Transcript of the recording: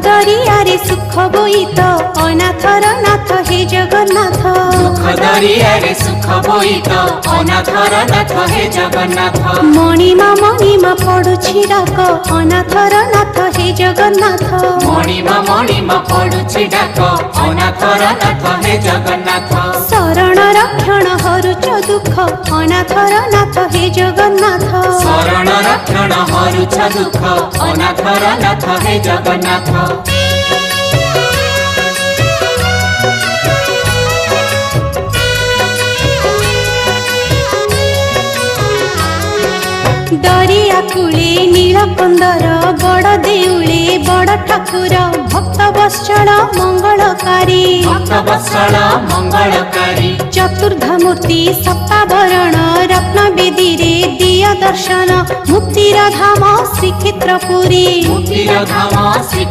दरियारे सुख बोईत अनाथर नाथ हे जगन्नाथ। दुख दरियारे सुख बोईत अनाथर नाथ हे जगन्नाथ। मणिमा पड़ुछि डाक अनाथर नाथ हे जगन्नाथ। मणिमा पड़ुछि डाक अनाथर नाथ हे जगन्नाथ। शरण रक्षण हरुच दुख अनाथर नाथ हे जगन्नाथ। शरण रक्षण हरुच दुख अनाथर नाथ हे जगन्नाथ। दरिया कूले नीलकंदर बड़ देउले बड़ ठाकुर भक्त वत्सल मंगलकारी। भक्त वत्सल मंगलकारी। चतुर्धमूर्ति सप्तावरण रत्न बेदीरे दिया दर्शन मुक्तिर धाम श्रीक्षेत्रपुरी। मुक्तिर धाम श्री